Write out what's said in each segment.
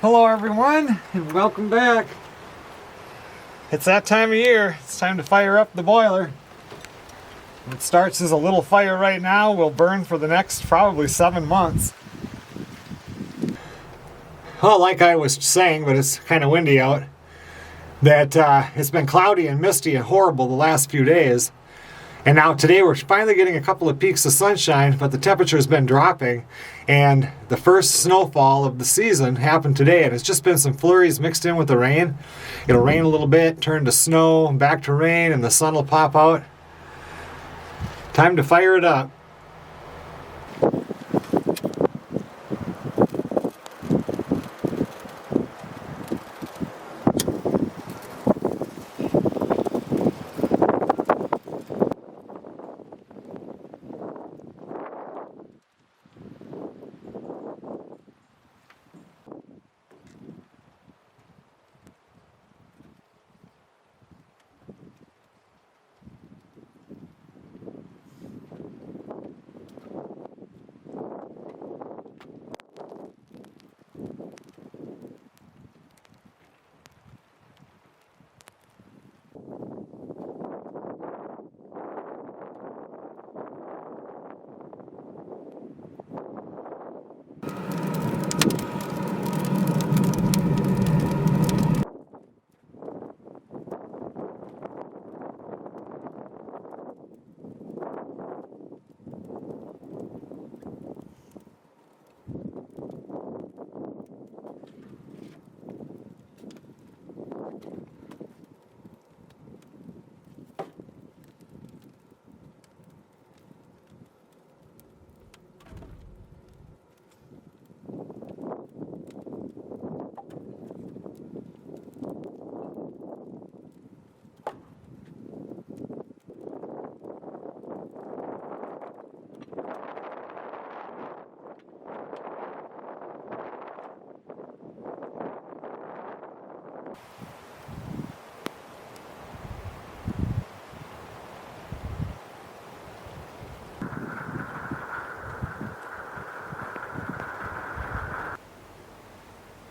Hello everyone, and welcome back. It's that time of year. It's time to fire up the boiler. It starts as a little fire right now, will burn for the next probably 7 months. Well, like I was saying, but it's kind of windy out, that it's been cloudy and misty and horrible the last few days. And now today we're finally getting a couple of peaks of sunshine, but the temperature has been dropping. And the first snowfall of the season happened today, and it's just been some flurries mixed in with the rain. It'll rain a little bit, turn to snow, back to rain, and the sun will pop out. Time to fire it up.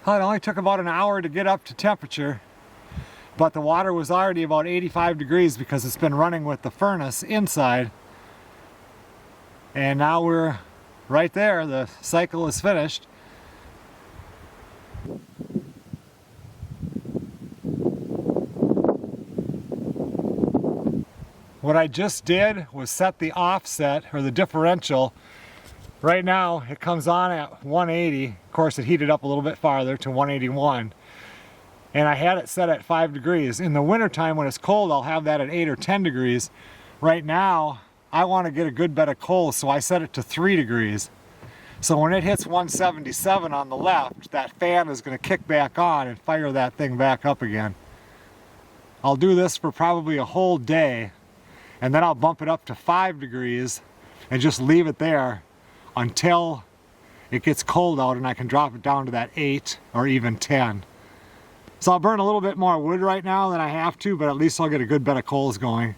Well, it only took about an hour to get up to temperature, but the water was already about 85 degrees because it's been running with the furnace inside. And now we're right there, the cycle is finished. What I just did was set the offset, or the differential. Right now it comes on at 180. Of course it heated up a little bit farther to 181. And I had it set at 5 degrees. In the wintertime when it's cold, I'll have that at 8 or 10 degrees. Right now, I want to get a good bed of coals, so I set it to 3 degrees. So when it hits 177 on the left, that fan is going to kick back on and fire that thing back up again. I'll do this for probably a whole day, and then I'll bump it up to 5 degrees and just leave it there until it gets cold out and I can drop it down to that 8 or even 10. So I'll burn a little bit more wood right now than I have to, but at least I'll get a good bed of coals going.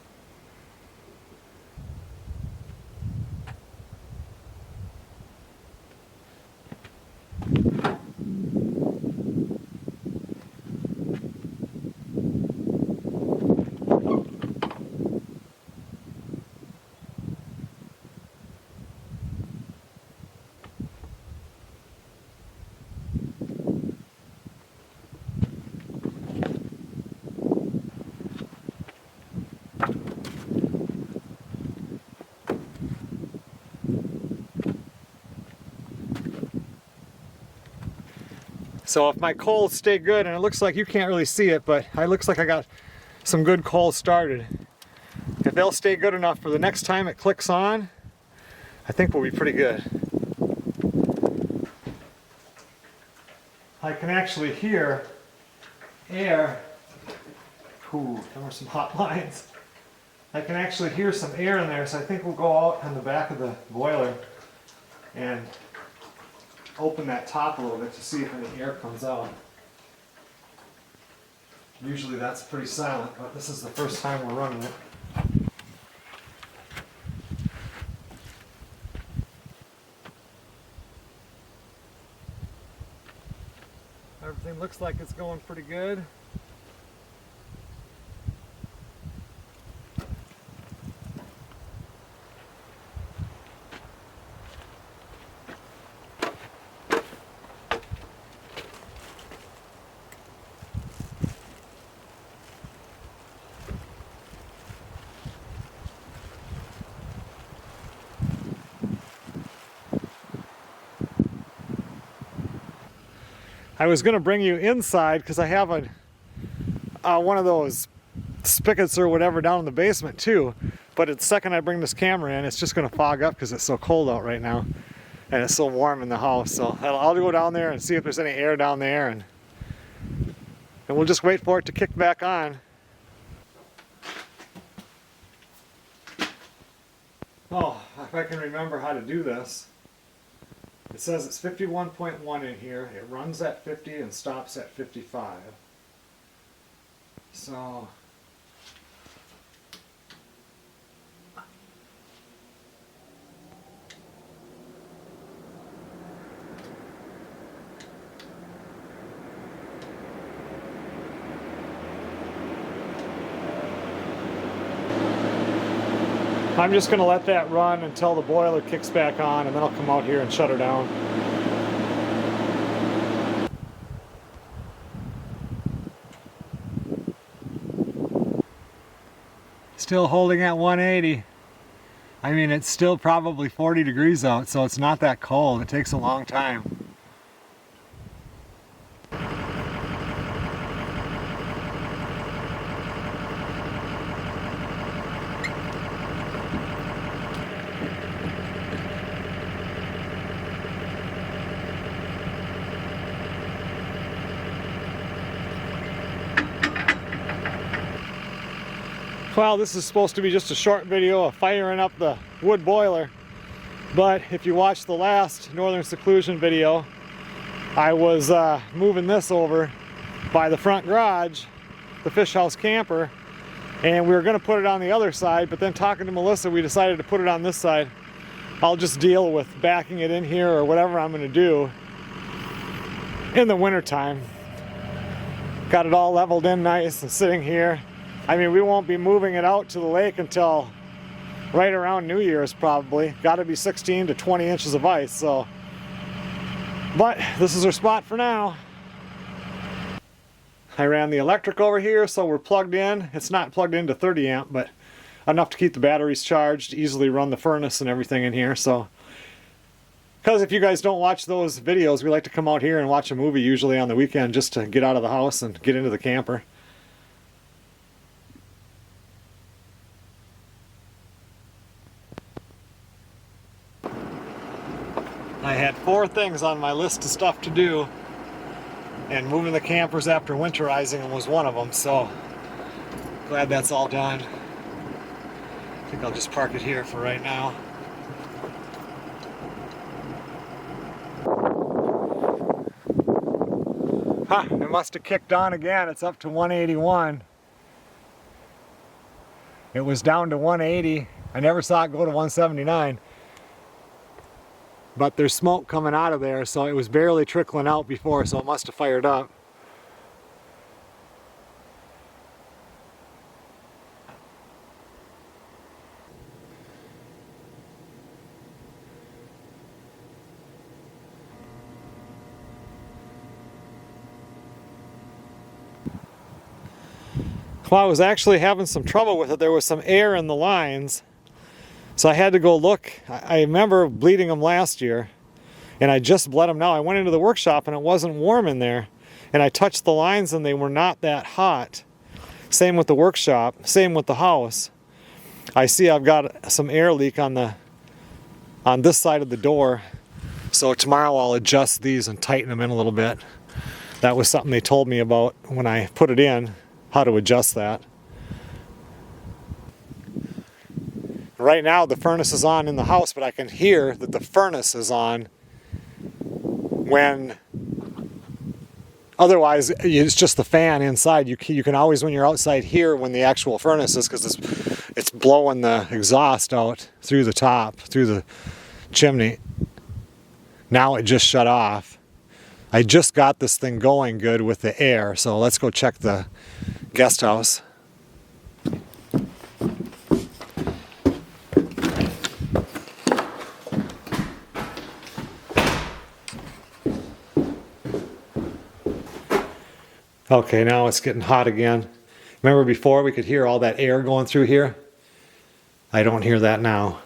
So if my coals stay good, and it looks like you can't really see it, but it looks like I got some good coals started. If they'll stay good enough for the next time it clicks on, I think we'll be pretty good. I can actually hear air. Ooh, there were some hot lines. I can actually hear some air in there, so I think we'll go out on the back of the boiler and open that top a little bit to see if any air comes out. Usually that's pretty silent, but this is the first time we're running it. Everything looks like it's going pretty good. I was going to bring you inside because I have one of those spigots or whatever down in the basement too, but the second I bring this camera in, it's just going to fog up because it's so cold out right now and it's so warm in the house. So I'll go down there and see if there's any air down there, and we'll just wait for it to kick back on. Oh, if I can remember how to do this. It says it's 51.1 in here. It runs at 50 and stops at 55. So I'm just going to let that run until the boiler kicks back on, and then I'll come out here and shut her down. Still holding at 180. I mean, it's still probably 40 degrees out, so it's not that cold. It takes a long time. Well, this is supposed to be just a short video of firing up the wood boiler, but if you watched the last Northern Seclusion video, I was moving this over by the front garage, the fish house camper, and we were going to put it on the other side, but then talking to Melissa, we decided to put it on this side. I'll just deal with backing it in here or whatever I'm going to do in the winter time. Got it all leveled in nice and sitting here. I mean, we won't be moving it out to the lake until right around New Year's probably. Got to be 16 to 20 inches of ice, so. But this is our spot for now. I ran the electric over here, so we're plugged in. It's not plugged into 30 amp, but enough to keep the batteries charged, easily run the furnace and everything in here, so. Because if you guys don't watch those videos, we like to come out here and watch a movie usually on the weekend just to get out of the house and get into the camper. I had 4 things on my list of stuff to do, and moving the campers after winterizing was one of them, so glad that's all done. I think I'll just park it here for right now. Huh, it must have kicked on again. It's up to 181. It was down to 180. I never saw it go to 179. But there's smoke coming out of there, so it was barely trickling out before, so it must have fired up. Well, I was actually having some trouble with it. There was some air in the lines. So I had to go look. I remember bleeding them last year, and I just bled them now. I went into the workshop and it wasn't warm in there, and I touched the lines and they were not that hot. Same with the workshop, same with the house. I see I've got some air leak on this side of the door, so tomorrow I'll adjust these and tighten them in a little bit. That was something they told me about when I put it in, how to adjust that. Right now the furnace is on in the house, but I can hear that the furnace is on when otherwise it's just the fan inside. You can always, when you're outside, hear when the actual furnace is, because it's blowing the exhaust out through the top, through the chimney. Now it just shut off. I just got this thing going good with the air, so let's go check the guest house. Okay, now it's getting hot again. Remember before we could hear all that air going through here? I don't hear that now.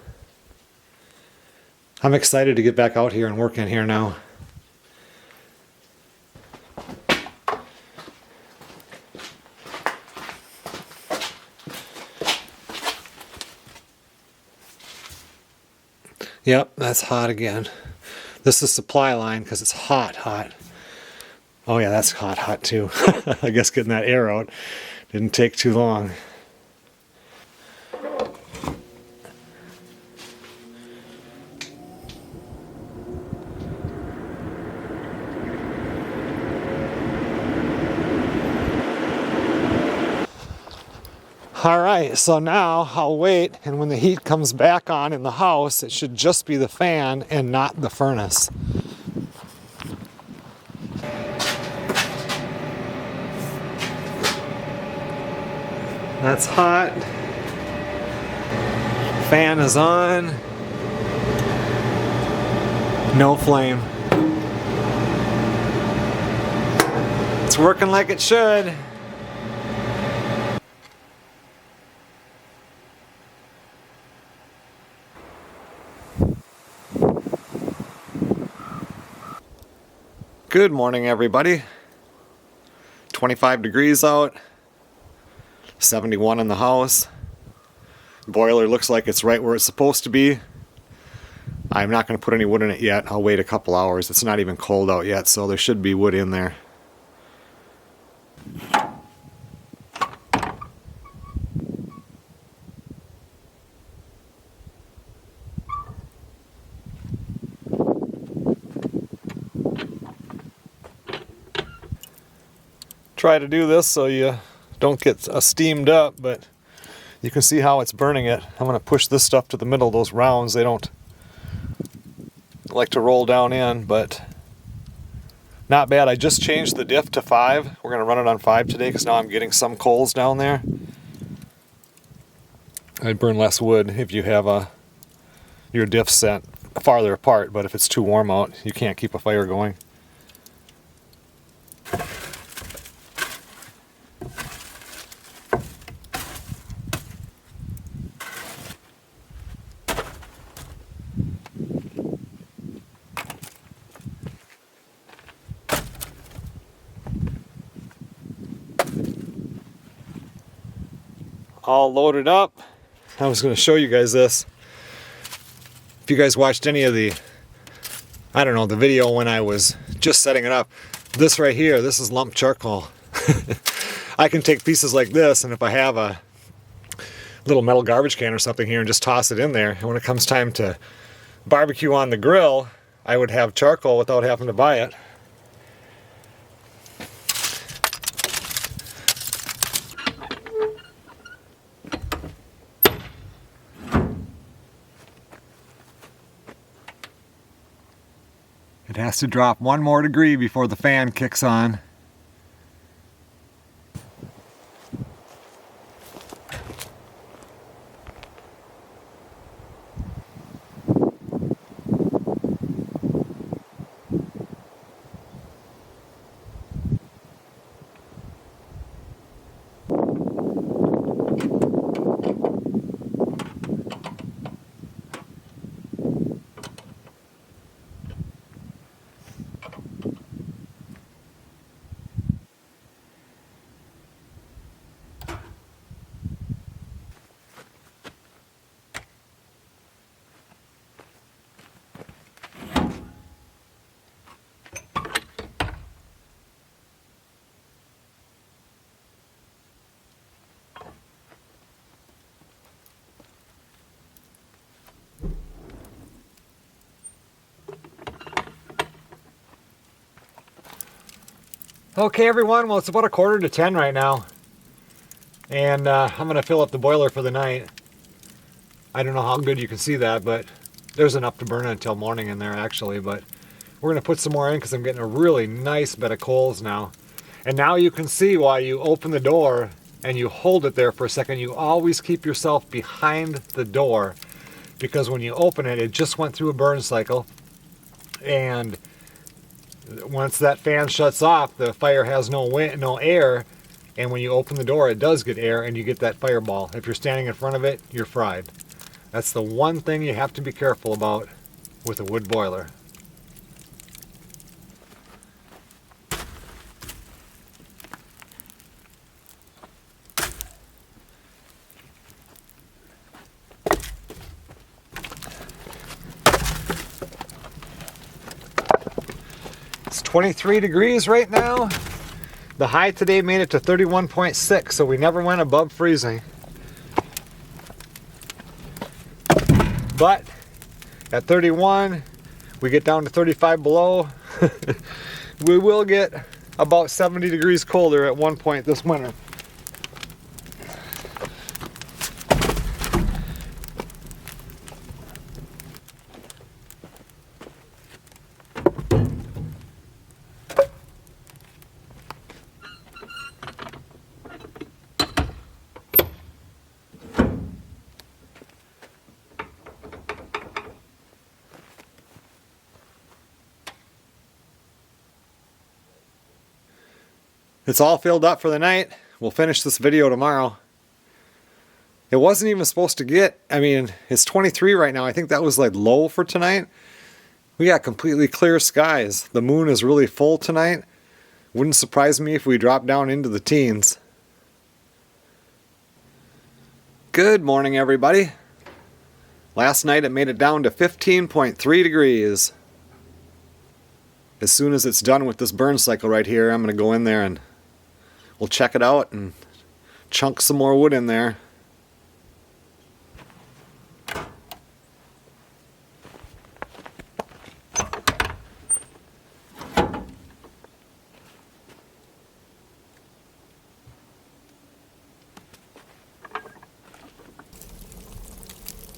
I'm excited to get back out here and work in here now. Yep, that's hot again. This is supply line because it's hot. Oh yeah, that's hot too. I guess getting that air out didn't take too long. All right, so now I'll wait, and when the heat comes back on in the house, it should just be the fan and not the furnace. That's hot. Fan is on. No flame. It's working like it should. Good morning, everybody. 25 degrees out. 71 in the house. Boiler looks like it's right where it's supposed to be. I'm not going to put any wood in it yet. I'll wait a couple hours. It's not even cold out yet, so there should be wood in there. Try to do this so you don't get steamed up, but you can see how it's burning it. I'm going to push this stuff to the middle. Those rounds, they don't like to roll down in, but not bad. I just changed the diff to 5. We're going to run it on 5 today because now I'm getting some coals down there. I'd burn less wood if you have your diff set farther apart, but if it's too warm out, you can't keep a fire going. All loaded up. I was going to show you guys this. If you guys watched any of the, I don't know, the video when I was just setting it up, this right here, this is lump charcoal. I can take pieces like this, and if I have a little metal garbage can or something here and just toss it in there, and when it comes time to barbecue on the grill, I would have charcoal without having to buy it. It has to drop 1 more degree before the fan kicks on. Okay everyone, well it's about 9:45 right now, and I'm gonna fill up the boiler for the night. I don't know how good you can see that, but there's enough to burn until morning in there actually, but We're going to put some more in because I'm getting a really nice bed of coals now. And now you can see why you open the door and you hold it there for a second. You always keep yourself behind the door, because when you open it, it just went through a burn cycle. And once that fan shuts off, the fire has no wind, no air. And when you open the door, it does get air and you get that fireball. If you're standing in front of it, you're fried. That's the one thing you have to be careful about with a wood boiler. It's 23 degrees right now. The high today made it to 31.6, so we never went above freezing. But at 31, we get down to 35 below. We will get about 70 degrees colder at one point this winter. It's all filled up for the night. We'll finish this video tomorrow. It wasn't even supposed to get, I mean, it's 23 right now. I think that was like low for tonight. We got completely clear skies. The moon is really full tonight. Wouldn't surprise me if we drop down into the teens. Good morning, everybody. Last night it made it down to 15.3 degrees. As soon as it's done with this burn cycle right here, I'm going to go in there and we'll check it out and chunk some more wood in there.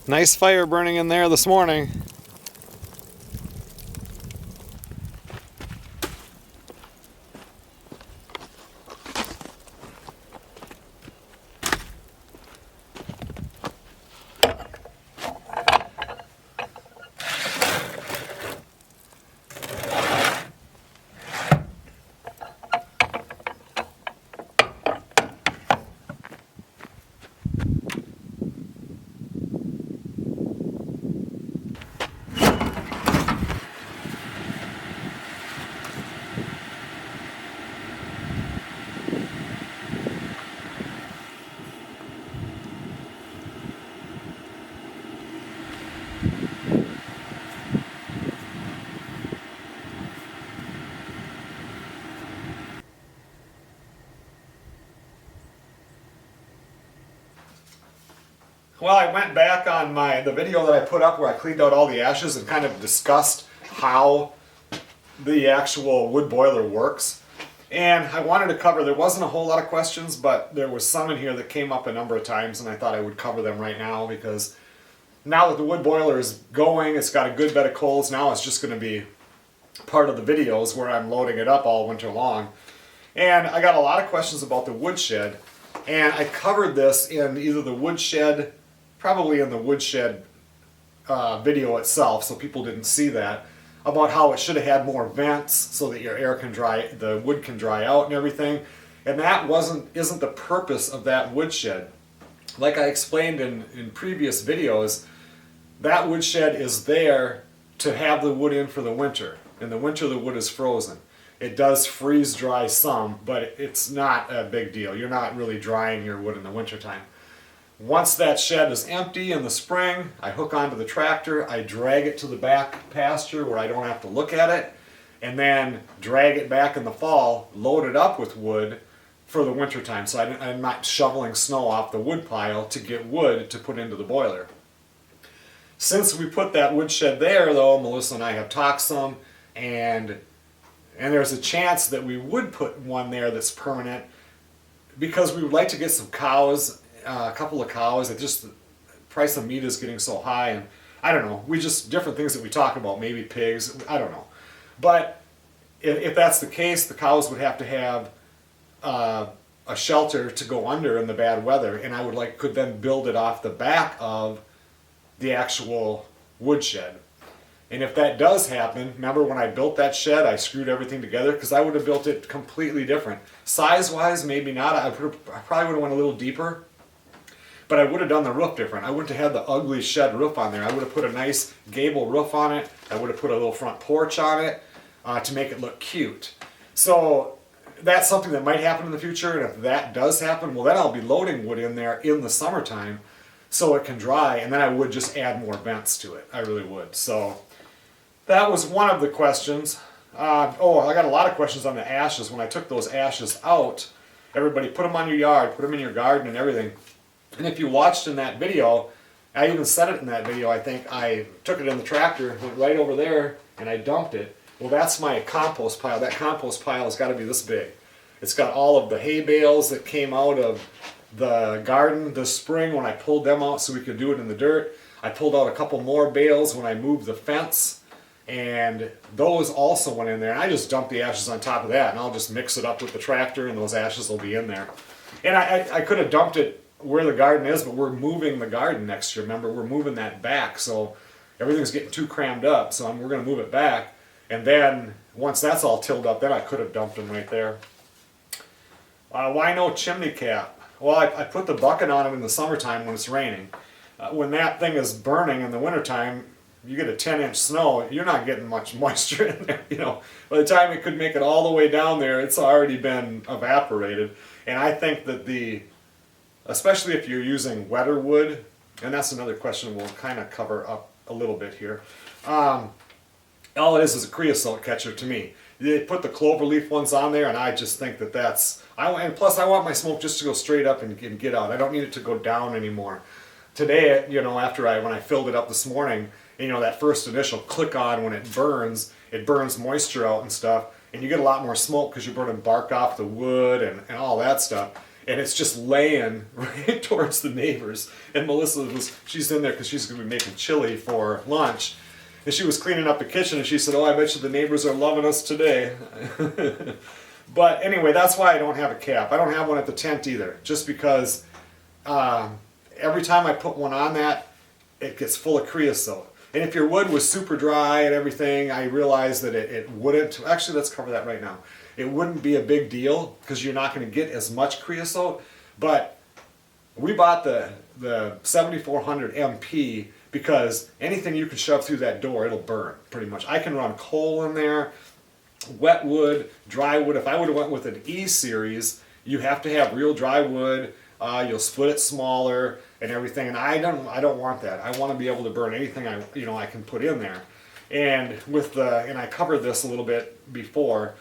Nice fire burning in there this morning. Well, I went back on the video that I put up where I cleaned out all the ashes and kind of discussed how the actual wood boiler works. And I wanted to cover, there wasn't a whole lot of questions, but there was some in here that came up a number of times, and I thought I would cover them right now, because now that the wood boiler is going, it's got a good bed of coals. Now it's just going to be part of the videos where I'm loading it up all winter long. And I got a lot of questions about the woodshed, and I covered this in either the woodshed, probably in the woodshed video itself, so people didn't see that, about how it should have had more vents so that your air can dry, the wood can dry out and everything. And that isn't the purpose of that woodshed. Like I explained in previous videos, that woodshed is there to have the wood in for the winter. In the winter the wood is frozen. It does freeze dry some, but it's not a big deal. You're not really drying your wood in the wintertime. Once that shed is empty in the spring, I hook onto the tractor, I drag it to the back pasture where I don't have to look at it, and then drag it back in the fall, load it up with wood for the wintertime. So I'm not shoveling snow off the wood pile to get wood to put into the boiler. Since we put that woodshed there, though, Melissa and I have talked some, and there's a chance that we would put one there that's permanent, because we would like to get some cows, a couple of cows. It just, the price of meat is getting so high, and I don't know, different things that we talk about, maybe pigs, I don't know. But if that's the case, the cows would have to have a shelter to go under in the bad weather, and I could then build it off the back of the actual woodshed. And if that does happen, remember when I built that shed, I screwed everything together because I would have built it completely different. Size-wise, maybe not. I probably would have went a little deeper, but I would have done the roof different. I wouldn't have had the ugly shed roof on there. I would have put a nice gable roof on it. I would have put a little front porch on it to make it look cute. So that's something that might happen in the future, and if that does happen, well, then I'll be loading wood in there in the summertime so it can dry, and then I would just add more vents to it. I really would. So that was one of the questions. I got a lot of questions on the ashes. When I took those ashes out, everybody put them on your yard, put them in your garden and everything. And if you watched in that video, I even said it in that video, I think I took it in the tractor, went right over there, and I dumped it. Well, that's my compost pile. That compost pile has got to be this big. It's got all of the hay bales that came out of the garden this spring when I pulled them out so we could do it in the dirt. I pulled out a couple more bales when I moved the fence, and those also went in there. And I just dumped the ashes on top of that, and I'll just mix it up with the tractor, and those ashes will be in there. And I could have dumped it where the garden is, but we're moving the garden next year. Remember, we're moving that back, so everything's getting too crammed up, so we're going to move it back. And then once that's all tilled up, then I could have dumped them right there. Why no chimney cap? Well, I put the bucket on it in the summertime when it's raining. When that thing is burning in the wintertime, you get a 10-inch snow, you're not getting much moisture in there. By the time it could make it all the way down there, it's already been evaporated. And I think that especially if you're using wetter wood, and that's another question we'll kind of cover up a little bit here. All it is a creosote catcher to me. They put the cloverleaf ones on there, and I just think and plus I want my smoke just to go straight up and get out. I don't need it to go down anymore. Today, when I filled it up this morning, that first initial click on when it burns moisture out and stuff, and you get a lot more smoke because you're burning bark off the wood and all that stuff. And it's just laying right towards the neighbors. And Melissa she's in there because she's going to be making chili for lunch. And she was cleaning up the kitchen, and she said, I bet you the neighbors are loving us today. But anyway, that's why I don't have a cap. I don't have one at the tent either, just because every time I put one on that, it gets full of creosote. And if your wood was super dry and everything, I realized that it wouldn't. Actually, let's cover that right now. It wouldn't be a big deal because you're not going to get as much creosote. But we bought the 7400 MP because anything you can shove through that door, it'll burn pretty much. I can run coal in there, wet wood, dry wood. If I would have went with an E series, you have to have real dry wood. You'll split it smaller and everything, and I don't want that. I want to be able to burn anything I can put in there. And and I covered this a little bit before.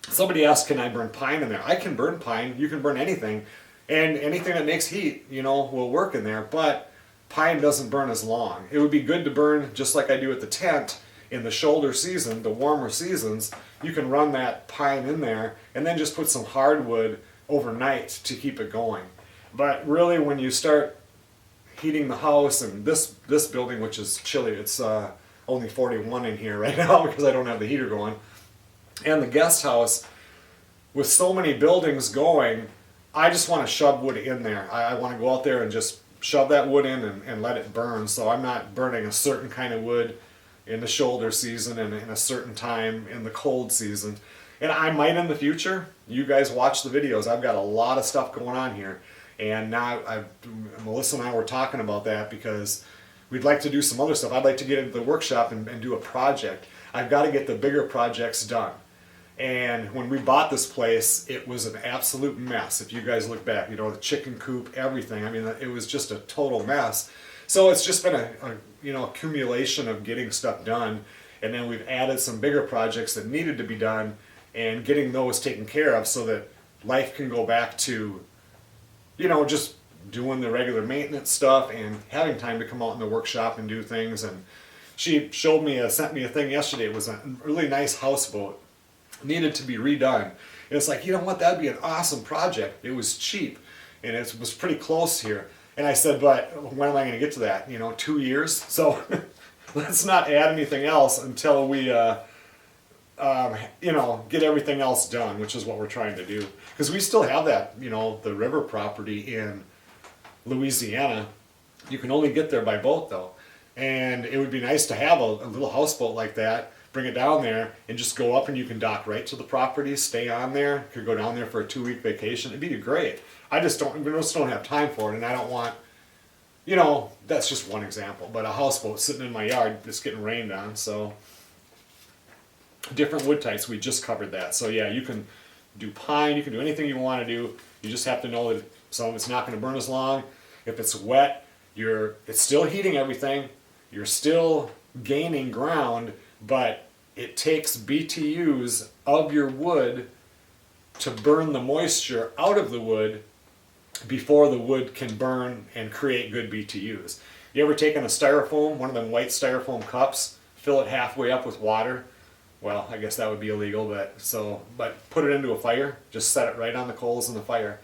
Somebody asked, can I burn pine in there? I can burn pine. You can burn anything, and anything that makes heat, will work in there. But pine doesn't burn as long. It would be good to burn just like I do at the tent in the shoulder season, the warmer seasons. You can run that pine in there, and then just put some hardwood overnight to keep it going. But really, when you start heating the house, and this building, which is chilly, it's only 41 in here right now because I don't have the heater going, and the guest house, with so many buildings going, I just want to shove wood in there. I want to go out there and just shove that wood in and let it burn. So I'm not burning a certain kind of wood in the shoulder season and in a certain time in the cold season. And I might in the future. You guys watch the videos. I've got a lot of stuff going on here. And now Melissa and I were talking about that because we'd like to do some other stuff. I'd like to get into the workshop and do a project. I've got to get the bigger projects done. And when we bought this place, it was an absolute mess. If you guys look back, the chicken coop, everything. I mean, it was just a total mess. So it's just been a accumulation of getting stuff done. And then we've added some bigger projects that needed to be done and getting those taken care of so that life can go back to, just doing the regular maintenance stuff and having time to come out in the workshop and do things. And she sent me a thing yesterday. It was a really nice houseboat. Needed to be redone. And it's like, that'd be an awesome project. It was cheap and it was pretty close here. And I said, but when am I going to get to that? 2 years? So let's not add anything else until we you know, get everything else done, which is what we're trying to do. Because we still have that, you know, the river property in Louisiana. You can only get there by boat though. And it would be nice to have a little houseboat like that, bring it down there and just go up, and you can dock right to the property, stay on there, could go down there for a 2-week vacation. It'd be great. We just don't have time for it, and I don't want, you know, that's just one example, but a houseboat sitting in my yard that's getting rained on. So different wood types, we just covered that. So yeah, you can do pine, you can do anything you want to do. You just have to know that some of it's not going to burn as long. If it's wet, it's still heating everything. You're still gaining ground, but it takes BTUs of your wood to burn the moisture out of the wood before the wood can burn and create good BTUs. You ever taken a styrofoam, one of them white styrofoam cups, fill it halfway up with water? Well, I guess that would be illegal, but put it into a fire, just set it right on the coals in the fire.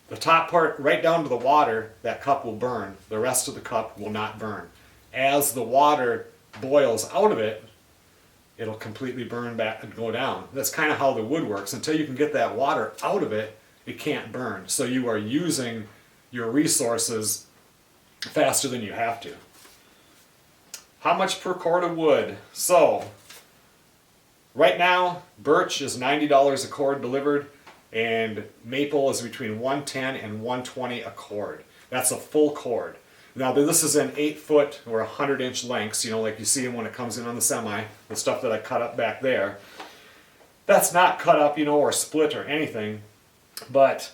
The top part, right down to the water, that cup will burn. The rest of the cup will not burn. As the water boils out of it, it'll completely burn back and go down. That's kind of how the wood works. Until you can get that water out of it, it can't burn. So you are using your resources faster than you have to. How much per cord of wood? So, right now, birch is $90 a cord delivered, and maple is between $110 and $120 a cord. That's a full cord. Now this is in 8-foot or 100-inch lengths, you know, like you see them when it comes in on the semi, the stuff that I cut up back there. That's not cut up, you know, or split or anything, but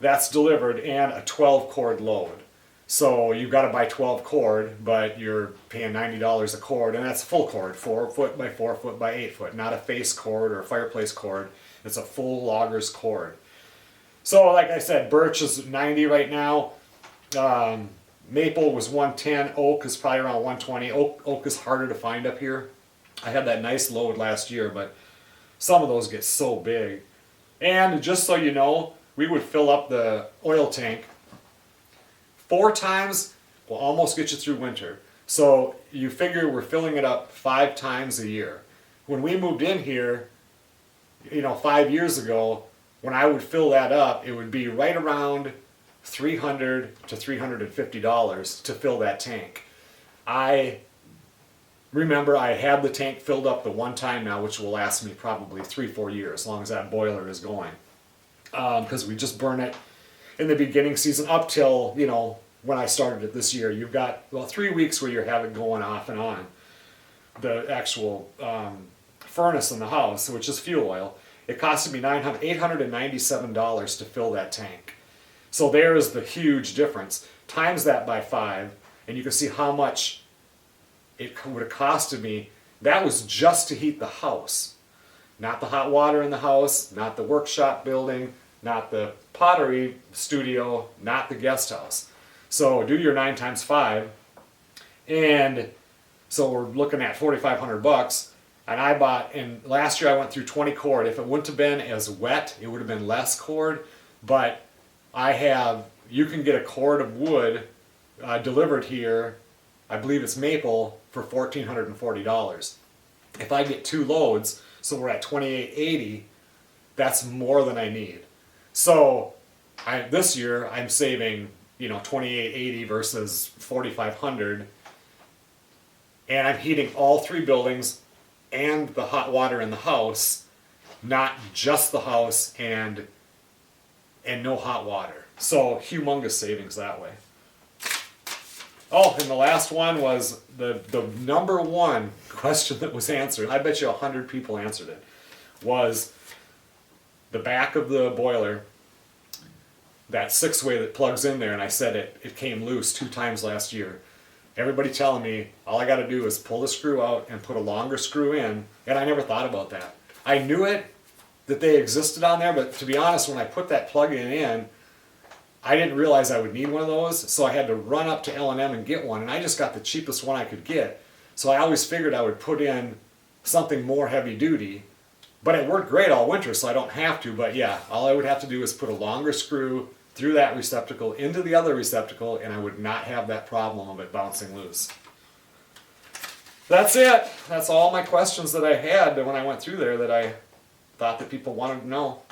that's delivered and a 12-cord load. So you've got to buy 12 cord, but you're paying $90 a cord, and that's a full cord, 4 foot by 4 foot by 8 foot, not a face cord or a fireplace cord. It's a full logger's cord. So like I said, birch is 90 right now. Maple was 110. Oak is probably around 120. Oak is harder to find up here. I had that nice load last year, but some of those get so big. And just so you know, we would fill up the oil tank 4 times will almost get you through winter. So you figure we're filling it up 5 times a year. When we moved in here, you know, 5 years ago, when I would fill that up, it would be right around $300 to $350 to fill that tank. I remember I had the tank filled up the one time now, which will last me probably 3-4 years, as long as that boiler is going. Because we just burn it in the beginning season up till, you know, when I started it this year. You've got, well, 3 weeks where you have it going off and on. The actual furnace in the house, which is fuel oil, it costed me $897 to fill that tank. So there's the huge difference. Times that by 5, and you can see how much it would have costed me. That was just to heat the house. Not the hot water in the house, not the workshop building, not the pottery studio, not the guest house. So do your 9 times 5, and so we're looking at $4,500. And I bought, and last year I went through 20 cord. If it wouldn't have been as wet, it would have been less cord, but you can get a cord of wood delivered here, I believe it's maple, for $1,440. If I get 2 loads, so we're at $2,880, that's more than I need. So this year I'm saving, you know, $2,880 versus $4,500, and I'm heating all 3 buildings and the hot water in the house, not just the house and no hot water. So humongous savings that way. Oh, and the last one was the number one question that was answered. I bet you 100 people answered it. Was the back of the boiler, that 6-way that plugs in there, and I said it came loose 2 times last year. Everybody telling me all I got to do is pull the screw out and put a longer screw in, and I never thought about that. I knew that they existed on there, but to be honest, when I put that plug-in in, I didn't realize I would need one of those, so I had to run up to L&M and get one, and I just got the cheapest one I could get. So I always figured I would put in something more heavy duty, but it worked great all winter, so I don't have to. But yeah, all I would have to do is put a longer screw through that receptacle into the other receptacle, and I would not have that problem of it bouncing loose. that's it. That's all my questions that I had when I went through there that I thought that people wanted to know.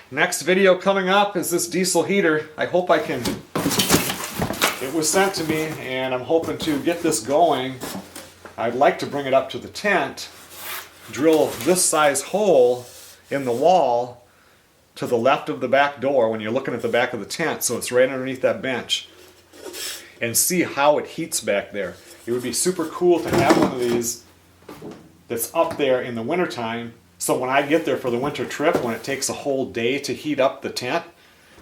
Next video coming up is this diesel heater. I hope I can, it was sent to me and I'm hoping to get this going. I'd like to bring it up to the tent, drill this size hole in the wall to the left of the back door when you're looking at the back of the tent, so it's right underneath that bench, and see how it heats back there. It would be super cool to have one of these that's up there in the wintertime, so when I get there for the winter trip, when it takes a whole day to heat up the tent,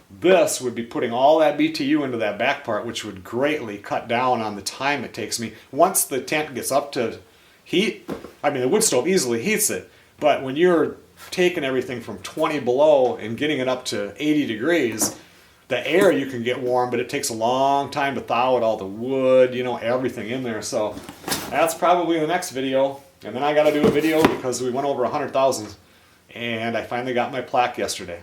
this would be putting all that BTU into that back part, which would greatly cut down on the time it takes me. Once the tent gets up to heat, I mean the wood stove easily heats it, but when you're taking everything from 20 below and getting it up to 80 degrees, the air you can get warm, but it takes a long time to thaw out all the wood, you know, everything in there. So that's probably the next video. And then I got to do a video because we went over 100,000 and I finally got my plaque yesterday.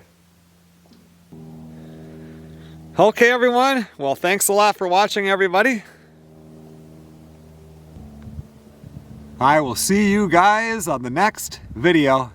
Okay everyone, well thanks a lot for watching everybody. I will see you guys on the next video.